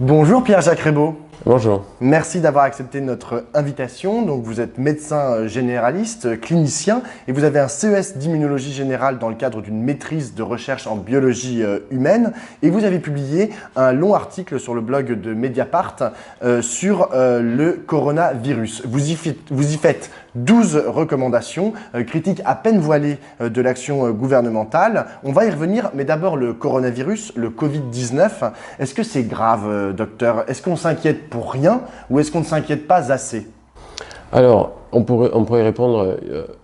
Bonjour Pierre-Jacques Rébaud. Bonjour. Merci d'avoir accepté notre invitation. Donc, vous êtes médecin généraliste, clinicien et vous avez un CES d'immunologie générale dans le cadre d'une maîtrise de recherche en biologie humaine. Et vous avez publié un long article sur le blog de Mediapart sur le coronavirus. Vous y faites 12 recommandations, critiques à peine voilées de l'action gouvernementale. On va y revenir, mais d'abord le coronavirus, le Covid-19. Est-ce que c'est grave, docteur? Est-ce qu'on s'inquiète pour rien ou est-ce qu'on ne s'inquiète pas assez? Alors, on pourrait répondre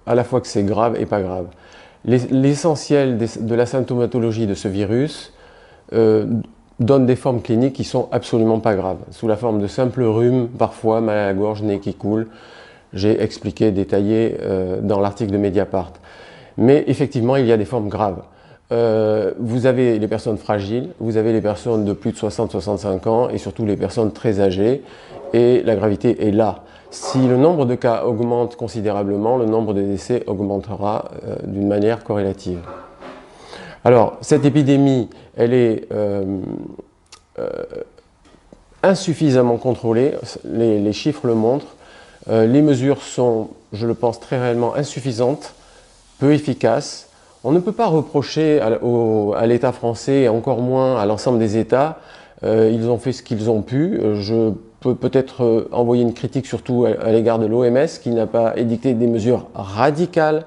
à la fois que c'est grave et pas grave. L'essentiel de la symptomatologie de ce virus donne des formes cliniques qui sont absolument pas graves, sous la forme de simples rhumes, parfois mal à la gorge, nez qui coule. J'ai expliqué, détaillé dans l'article de Mediapart. Mais effectivement, il y a des formes graves. Vous avez les personnes fragiles, vous avez les personnes de plus de 60-65 ans et surtout les personnes très âgées. Et la gravité est là. Si le nombre de cas augmente considérablement, le nombre de décès augmentera d'une manière corrélative. Alors, cette épidémie, elle est insuffisamment contrôlée, les chiffres le montrent. Les mesures sont, je le pense, très réellement insuffisantes, peu efficaces. On ne peut pas reprocher à l'État français et encore moins à l'ensemble des États. Ils ont fait ce qu'ils ont pu. Je peux peut-être envoyer une critique surtout à l'égard de l'OMS qui n'a pas édicté des mesures radicales,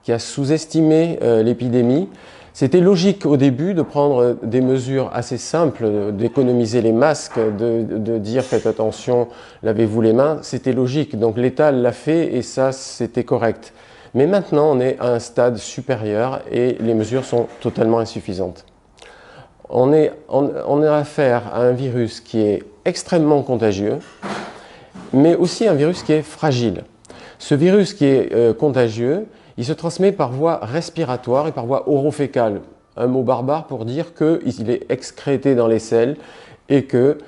qui a sous-estimé l'épidémie. C'était logique au début de prendre des mesures assez simples, d'économiser les masques, de dire faites attention, lavez-vous les mains. C'était logique, donc l'État l'a fait et ça c'était correct. Mais maintenant on est à un stade supérieur et les mesures sont totalement insuffisantes. On a affaire à un virus qui est extrêmement contagieux, mais aussi un virus qui est fragile. Ce virus qui est contagieux, il se transmet par voie respiratoire et par voie orofécale. Un mot barbare pour dire qu'il est excrété dans les selles et que,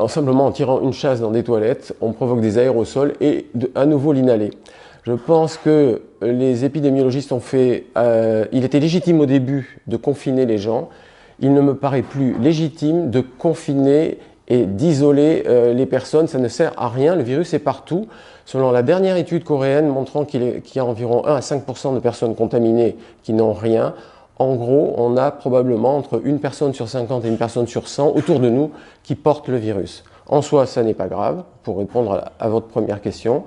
simplement en tirant une chasse dans des toilettes, on provoque des aérosols et à nouveau l'inhaler. Je pense que les épidémiologistes ont fait... il était légitime au début de confiner les gens. Il ne me paraît plus légitime de confiner et d'isoler les personnes. Ça ne sert à rien. Le virus est partout. Selon la dernière étude coréenne montrant qu'il y a environ 1 à 5% de personnes contaminées qui n'ont rien, en gros, on a probablement entre une personne sur 50 et une personne sur 100 autour de nous qui portent le virus. En soi, ça n'est pas grave, pour répondre à votre première question,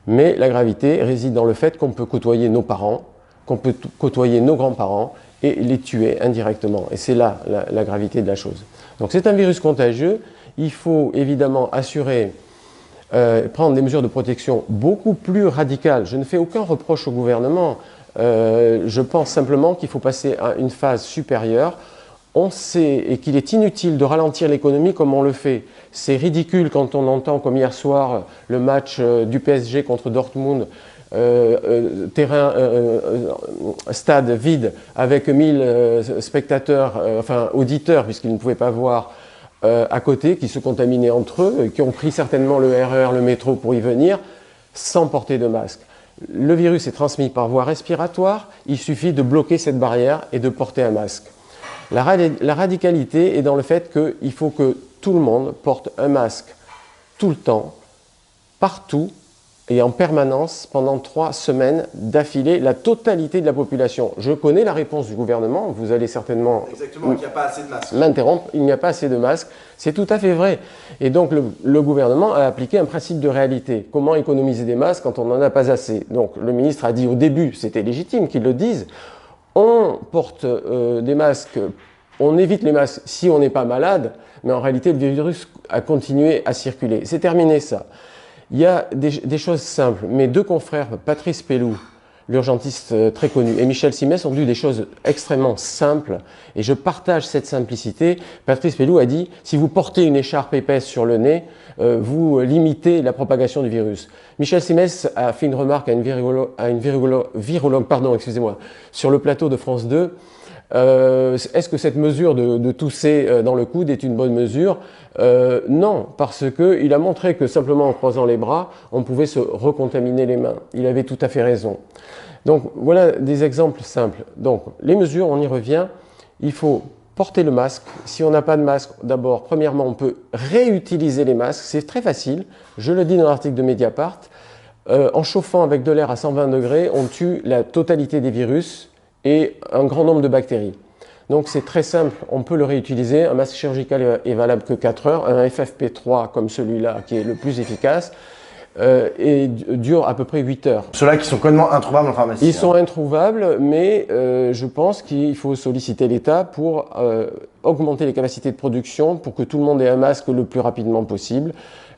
mais la gravité réside dans le fait qu'on peut côtoyer nos parents, qu'on peut côtoyer nos grands-parents et les tuer indirectement. Et c'est là la gravité de la chose. Donc c'est un virus contagieux, il faut évidemment assurer prendre des mesures de protection beaucoup plus radicales. Je ne fais aucun reproche au gouvernement. Je pense simplement qu'il faut passer à une phase supérieure. On sait et qu'il est inutile de ralentir l'économie comme on le fait. C'est ridicule quand on entend, comme hier soir, le match du PSG contre Dortmund, stade vide avec 1000 spectateurs, enfin auditeurs puisqu'ils ne pouvaient pas voir, à côté, qui se contaminaient entre eux, qui ont pris certainement le RER, le métro pour y venir, sans porter de masque. Le virus est transmis par voie respiratoire, il suffit de bloquer cette barrière et de porter un masque. La radicalité est dans le fait qu'il faut que tout le monde porte un masque tout le temps, partout et en permanence pendant 3 semaines d'affilée, la totalité de la population. Je connais la réponse du gouvernement, vous allez certainement m'interrompre, il n'y a pas assez de masques, c'est tout à fait vrai. Et donc le gouvernement a appliqué un principe de réalité. Comment économiser des masques quand on n'en a pas assez? Donc le ministre a dit au début, c'était légitime qu'il le dise, on porte des masques, on évite les masques si on n'est pas malade, mais en réalité le virus a continué à circuler. C'est terminé ça. Il y a des choses simples. Mes 2 confrères, Patrice Pelloux, l'urgentiste très connu, et Michel Simès ont dit des choses extrêmement simples et je partage cette simplicité. Patrice Pelloux a dit « si vous portez une écharpe épaisse sur le nez, vous limitez la propagation du virus ». Michel Simès a fait une remarque à une virologue, sur le plateau de France 2. Est-ce que cette mesure de tousser dans le coude est une bonne mesure? Non, parce qu'il a montré que simplement en croisant les bras, on pouvait se recontaminer les mains. Il avait tout à fait raison. Donc voilà des exemples simples. Donc les mesures, on y revient, il faut porter le masque. Si on n'a pas de masque, d'abord, premièrement, on peut réutiliser les masques. C'est très facile. Je le dis dans l'article de Mediapart. En chauffant avec de l'air à 120 degrés, on tue la totalité des virus et un grand nombre de bactéries. Donc c'est très simple, on peut le réutiliser. Un masque chirurgical est valable que 4 heures. Un FFP3 comme celui-là, qui est le plus efficace, et dure à peu près 8 heures. Ceux-là qui sont complètement introuvables en pharmacie. Ils sont introuvables, mais je pense qu'il faut solliciter l'État pour augmenter les capacités de production pour que tout le monde ait un masque le plus rapidement possible.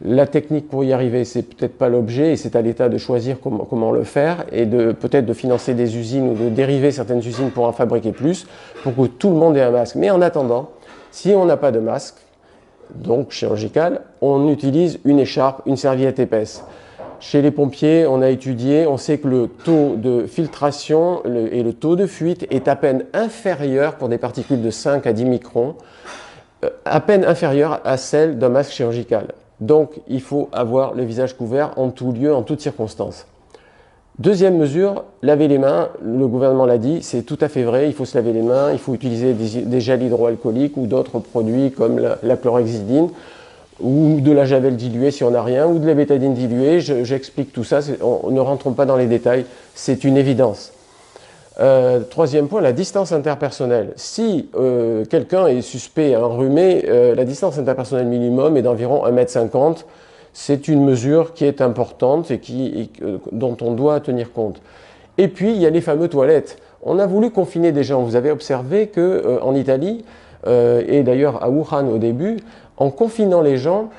La technique pour y arriver, c'est peut-être pas l'objet et c'est à l'État de choisir comment le faire et peut-être de financer des usines ou de dériver certaines usines pour en fabriquer plus pour que tout le monde ait un masque. Mais en attendant, si on n'a pas de masque, donc chirurgical, on utilise une écharpe, une serviette épaisse. Chez les pompiers, on a étudié, on sait que le taux de filtration et le taux de fuite est à peine inférieur pour des particules de 5 à 10 microns, à peine inférieur à celle d'un masque chirurgical. Donc il faut avoir le visage couvert en tout lieu, en toutes circonstances. Deuxième mesure, laver les mains. Le gouvernement l'a dit, c'est tout à fait vrai, il faut se laver les mains, il faut utiliser des gels hydroalcooliques ou d'autres produits comme la chlorhexidine ou de la javel diluée si on n'a rien, ou de la bétadine diluée. J'explique tout ça, ne rentrons pas dans les détails, c'est une évidence. Troisième point, la distance interpersonnelle. Si quelqu'un est suspect enrhumé, la distance interpersonnelle minimum est d'environ 1,50 m. C'est une mesure qui est importante et dont on doit tenir compte. Et puis, il y a les fameuses toilettes. On a voulu confiner des gens. Vous avez observé qu'en Italie, et d'ailleurs à Wuhan au début, en confinant les gens,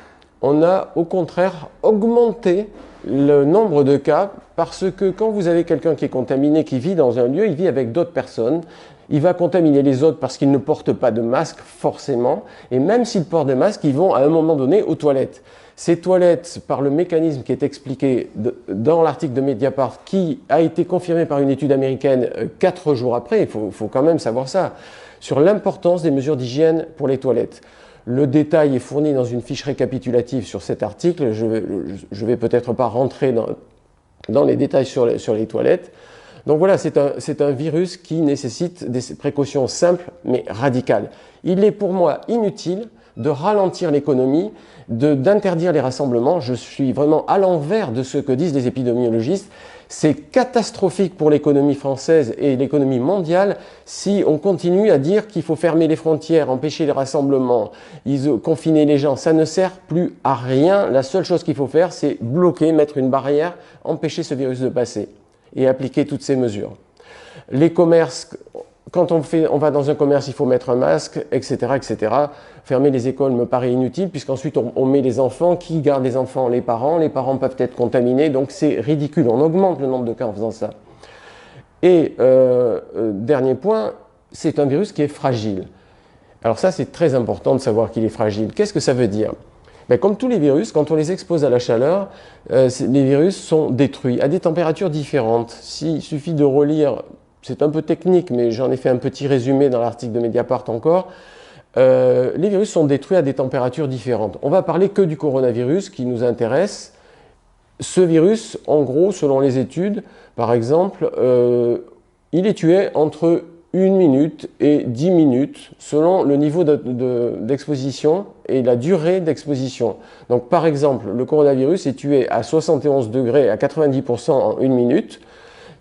on a au contraire augmenté le nombre de cas parce que quand vous avez quelqu'un qui est contaminé, qui vit dans un lieu, il vit avec d'autres personnes, il va contaminer les autres parce qu'ils ne portent pas de masque forcément, et même s'ils portent des masques, ils vont à un moment donné aux toilettes. Ces toilettes, par le mécanisme qui est expliqué dans l'article de Mediapart, qui a été confirmé par une étude américaine 4 jours après, il faut quand même savoir ça, sur l'importance des mesures d'hygiène pour les toilettes. Le détail est fourni dans une fiche récapitulative sur cet article. Je vais peut-être pas rentrer dans les détails sur les toilettes. Donc voilà, c'est un virus qui nécessite des précautions simples mais radicales. Il est pour moi inutile de ralentir l'économie, d'interdire les rassemblements. Je suis vraiment à l'envers de ce que disent les épidémiologistes. C'est catastrophique pour l'économie française et l'économie mondiale si on continue à dire qu'il faut fermer les frontières, empêcher les rassemblements, confiner les gens. Ça ne sert plus à rien. La seule chose qu'il faut faire, c'est bloquer, mettre une barrière, empêcher ce virus de passer et appliquer toutes ces mesures. Les commerces, quand on va dans un commerce, il faut mettre un masque, etc., etc. Fermer les écoles me paraît inutile, puisqu'ensuite on met les enfants. Qui garde les enfants? Les parents peuvent être contaminés, donc c'est ridicule. On augmente le nombre de cas en faisant ça. Et dernier point, c'est un virus qui est fragile. Alors ça, c'est très important de savoir qu'il est fragile. Qu'est-ce que ça veut dire? Ben, comme tous les virus, quand on les expose à la chaleur, les virus sont détruits à des températures différentes. S'il suffit de relire, c'est un peu technique, mais j'en ai fait un petit résumé dans l'article de Mediapart encore, les virus sont détruits à des températures différentes. On va parler que du coronavirus qui nous intéresse. Ce virus, en gros, selon les études, par exemple, il est tué entre 1 minute et 10 minutes selon le niveau d'exposition et la durée d'exposition. Donc par exemple, le coronavirus est tué à 71 degrés à 90% en 1 minute.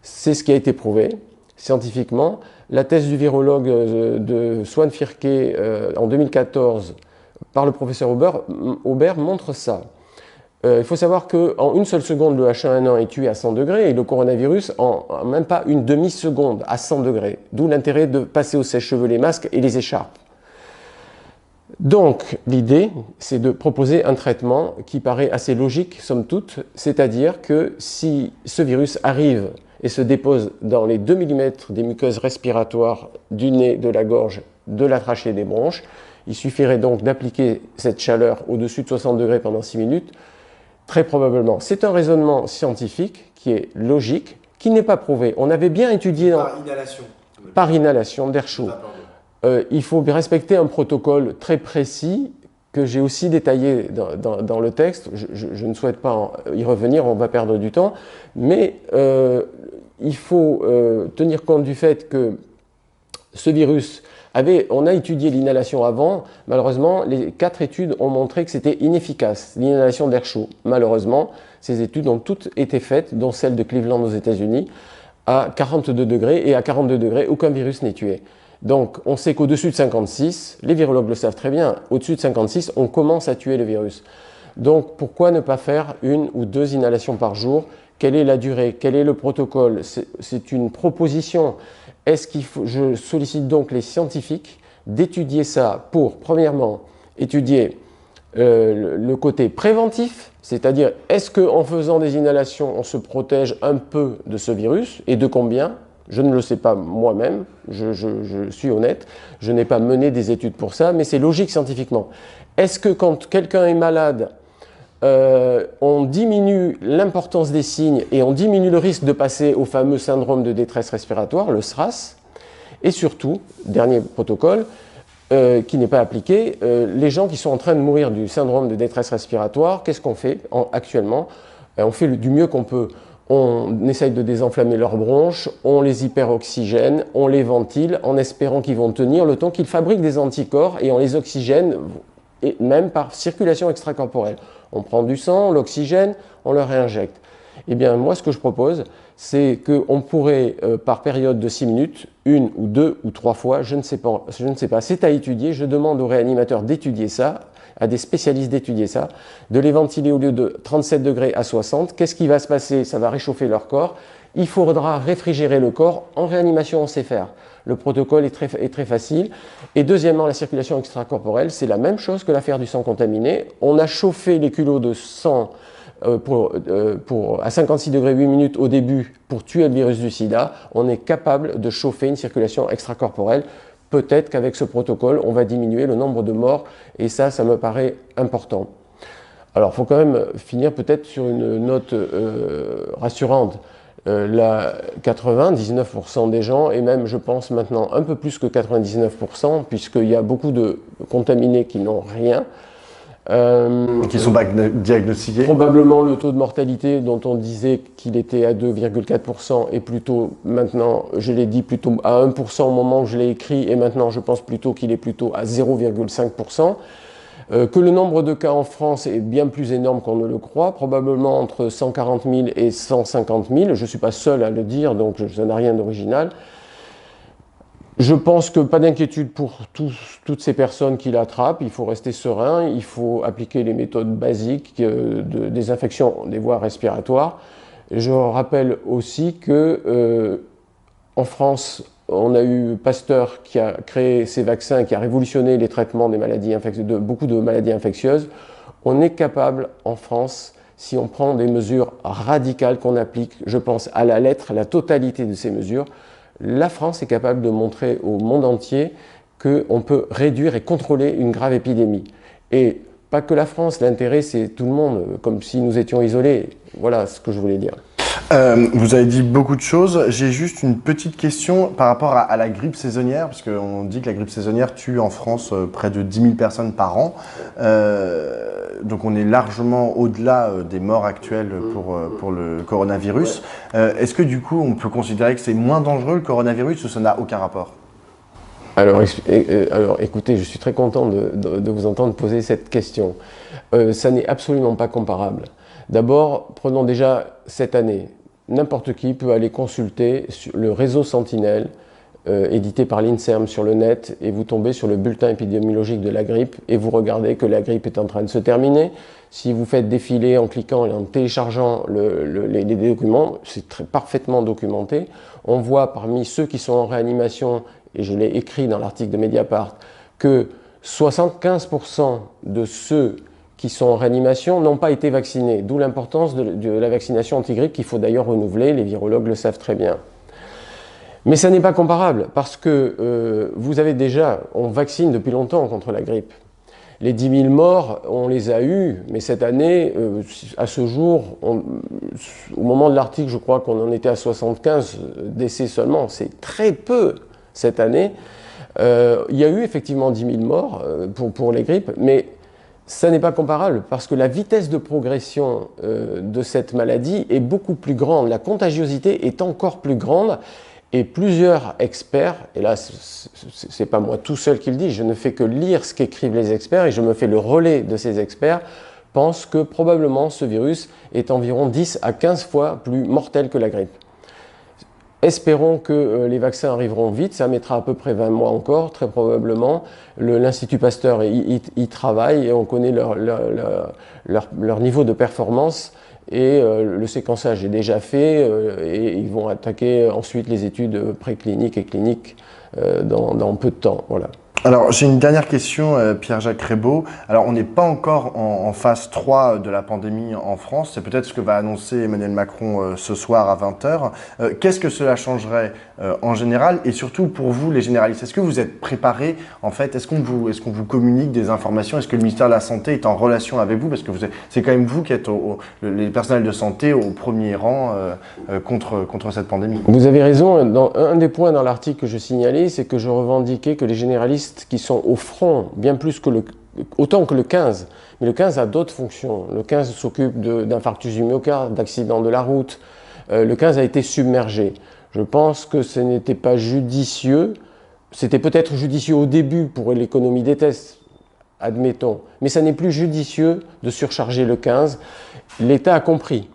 C'est ce qui a été prouvé scientifiquement. La thèse du virologue de Swan Firke en 2014 par le professeur Aubert montre ça. Il faut savoir qu'en une seule seconde, le H1N1 est tué à 100 degrés et le coronavirus en même pas une demi-seconde à 100 degrés. D'où l'intérêt de passer au sèche-cheveux les masques et les écharpes. Donc, l'idée, c'est de proposer un traitement qui paraît assez logique, somme toute, c'est-à-dire que si ce virus arrive et se dépose dans les 2 mm des muqueuses respiratoires du nez, de la gorge, de la trachée et des bronches, il suffirait donc d'appliquer cette chaleur au-dessus de 60 degrés pendant 6 minutes. Très probablement. C'est un raisonnement scientifique qui est logique, qui n'est pas prouvé. On avait bien étudié... Par inhalation d'air chaud. Il faut respecter un protocole très précis que j'ai aussi détaillé dans le texte. Je ne souhaite pas y revenir, on va perdre du temps. Mais il faut tenir compte du fait que Ce virus, on a étudié l'inhalation avant, malheureusement, les 4 études ont montré que c'était inefficace, l'inhalation d'air chaud. Malheureusement, ces études ont toutes été faites, dont celle de Cleveland aux États-Unis, à 42 degrés, et à 42 degrés, aucun virus n'est tué. Donc, on sait qu'au-dessus de 56, les virologues le savent très bien, au-dessus de 56, on commence à tuer le virus. Donc, pourquoi ne pas faire 1 ou 2 inhalations par jour? Quelle est la durée? Quel est le protocole? C'est une proposition. Je sollicite donc les scientifiques d'étudier ça pour, premièrement, étudier le côté préventif, c'est-à-dire est-ce qu'en faisant des inhalations, on se protège un peu de ce virus et de combien? Je ne le sais pas moi-même, je suis honnête, je n'ai pas mené des études pour ça, mais c'est logique scientifiquement. Est-ce que quand quelqu'un est malade, on diminue l'importance des signes et on diminue le risque de passer au fameux syndrome de détresse respiratoire, le SRAS? Et surtout, dernier protocole, qui n'est pas appliqué, les gens qui sont en train de mourir du syndrome de détresse respiratoire, qu'est-ce qu'on fait actuellement? On fait du mieux qu'on peut. On essaye de désenflammer leurs bronches, on les hyperoxygène, on les ventile en espérant qu'ils vont tenir le temps qu'ils fabriquent des anticorps et on les oxygène, et même par circulation extracorporelle. On prend du sang, on l'oxygène, on le réinjecte. Eh bien, moi, ce que je propose, c'est qu'on pourrait, par période de 6 minutes, 1 ou 2 ou 3 fois, je ne sais pas, c'est à étudier, je demande aux réanimateurs d'étudier ça, à des spécialistes d'étudier ça, de les ventiler au lieu de 37 degrés à 60. Qu'est-ce qui va se passer? Ça va réchauffer leur corps. Il faudra réfrigérer le corps. En réanimation, on sait faire. Le protocole est très facile. Et deuxièmement, la circulation extracorporelle, c'est la même chose que l'affaire du sang contaminé. On a chauffé les culots de sang à 56 degrés 8 minutes au début pour tuer le virus du sida. On est capable de chauffer une circulation extracorporelle. Peut-être qu'avec ce protocole, on va diminuer le nombre de morts, et ça me paraît important. Alors, il faut quand même finir peut-être sur une note rassurante. 99% des gens, et même je pense maintenant un peu plus que 99%, puisqu'il y a beaucoup de contaminés qui n'ont rien, qui sont diagnostiqués. Probablement le taux de mortalité dont on disait qu'il était à 2,4% est plutôt maintenant, je l'ai dit, plutôt à 1% au moment où je l'ai écrit, et maintenant je pense plutôt qu'il est plutôt à 0,5%. Que le nombre de cas en France est bien plus énorme qu'on ne le croit, probablement entre 140 000 et 150 000. Je ne suis pas seul à le dire, donc ça n'a rien d'original. Je pense que pas d'inquiétude pour toutes ces personnes qui l'attrapent, il faut rester serein, il faut appliquer les méthodes basiques de désinfection des voies respiratoires. Je rappelle aussi que en France, on a eu Pasteur qui a créé ces vaccins, qui a révolutionné les traitements des maladies de beaucoup de maladies infectieuses. On est capable en France, si on prend des mesures radicales qu'on applique, je pense à la lettre, la totalité de ces mesures, la France est capable de montrer au monde entier qu'on peut réduire et contrôler une grave épidémie. Et pas que la France, l'intérêt c'est tout le monde, comme si nous étions isolés. Voilà ce que je voulais dire. Vous avez dit beaucoup de choses. J'ai juste une petite question par rapport à la grippe saisonnière, parce qu'on dit que la grippe saisonnière tue en France près de 10 000 personnes par an. Donc on est largement au-delà des morts actuelles pour le coronavirus. Est-ce que du coup on peut considérer que c'est moins dangereux le coronavirus ou ça n'a aucun rapport? Alors écoutez, je suis très content de vous entendre poser cette question. Ça n'est absolument pas comparable. D'abord, prenons déjà cette année. N'importe qui peut aller consulter sur le réseau Sentinelle, édité par l'INSERM sur le net, et vous tombez sur le bulletin épidémiologique de la grippe, et vous regardez que la grippe est en train de se terminer. Si vous faites défiler en cliquant et en téléchargeant les documents, c'est parfaitement documenté. On voit parmi ceux qui sont en réanimation, et je l'ai écrit dans l'article de Mediapart, que 75% de ceux qui sont en réanimation n'ont pas été vaccinés, d'où l'importance de la vaccination anti-grippe qu'il faut d'ailleurs renouveler, les virologues le savent très bien. Mais ça n'est pas comparable, parce que vous avez déjà, on vaccine depuis longtemps contre la grippe. Les 10 000 morts, on les a eus, mais cette année, à ce jour, au moment de l'article, je crois qu'on en était à 75 décès seulement, c'est très peu cette année. Il y a eu effectivement 10 000 morts pour les grippes, mais ça n'est pas comparable parce que la vitesse de progression de cette maladie est beaucoup plus grande, la contagiosité est encore plus grande Et plusieurs experts, et là c'est pas moi tout seul qui le dis, je ne fais que lire ce qu'écrivent les experts et je me fais le relais de ces experts, pensent que probablement ce virus est environ 10 à 15 fois plus mortel que la grippe. Espérons que les vaccins arriveront vite, ça mettra à peu près 20 mois encore, très probablement. L'Institut Pasteur y travaille et on connaît leur niveau de performance et le séquençage est déjà fait et ils vont attaquer ensuite les études précliniques et cliniques dans peu de temps. Voilà. Alors, j'ai une dernière question, Pierre-Jacques Rebaud. Alors, on n'est pas encore en phase 3 de la pandémie en France. C'est peut-être ce que va annoncer Emmanuel Macron ce soir à 20 h. Qu'est-ce que cela changerait en général? Et surtout, pour vous, les généralistes, est-ce que vous êtes préparés, en fait? Est-ce qu'on vous communique des informations? Est-ce que le ministère de la Santé est en relation avec vous? Parce que c'est quand même vous qui êtes les personnels de santé au premier rang contre cette pandémie. Vous avez raison. Un des points dans l'article que je signalais, c'est que je revendiquais que les généralistes qui sont au front, bien plus que autant que le 15, mais le 15 a d'autres fonctions. Le 15 s'occupe d'infarctus du myocarde, d'accidents de la route. Le 15 a été submergé. Je pense que ce n'était pas judicieux. C'était peut-être judicieux au début pour l'économie des tests, admettons, mais ça n'est plus judicieux de surcharger le 15. L'État a compris.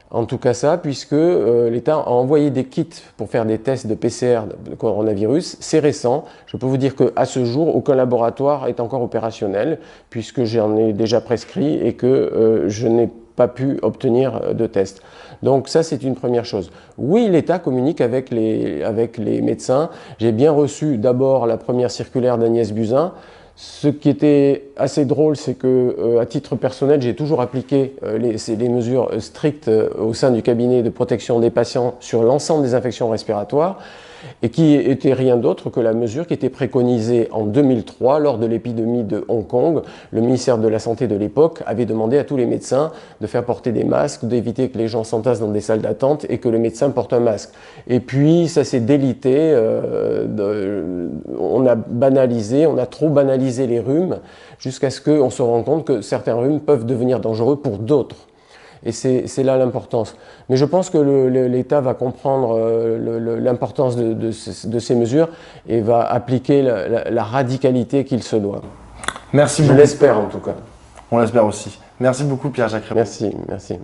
En tout cas ça, puisque l'État a envoyé des kits pour faire des tests de PCR de coronavirus. C'est récent. Je peux vous dire qu'à ce jour, aucun laboratoire est encore opérationnel, puisque j'en ai déjà prescrit et que je n'ai pas pu obtenir de tests. Donc ça, c'est une première chose. Oui, l'État communique avec les médecins. J'ai bien reçu d'abord la première circulaire d'Agnès Buzyn. Ce qui était assez drôle, c'est que, à titre personnel, j'ai toujours appliqué les mesures strictes au sein du cabinet de protection des patients sur l'ensemble des infections respiratoires, et qui était rien d'autre que la mesure qui était préconisée en 2003 lors de l'épidémie de Hong Kong. Le ministère de la Santé de l'époque avait demandé à tous les médecins de faire porter des masques, d'éviter que les gens s'entassent dans des salles d'attente et que le médecin porte un masque. Et puis ça s'est délité, on a trop banalisé les rhumes jusqu'à ce qu'on se rende compte que certains rhumes peuvent devenir dangereux pour d'autres. Et c'est là l'importance. Mais je pense que l'État va comprendre l'importance de ces mesures et va appliquer la radicalité qu'il se doit. Merci beaucoup. Je l'espère en tout cas. On l'espère aussi. Merci beaucoup Pierre-Jacques Rebaud. Merci.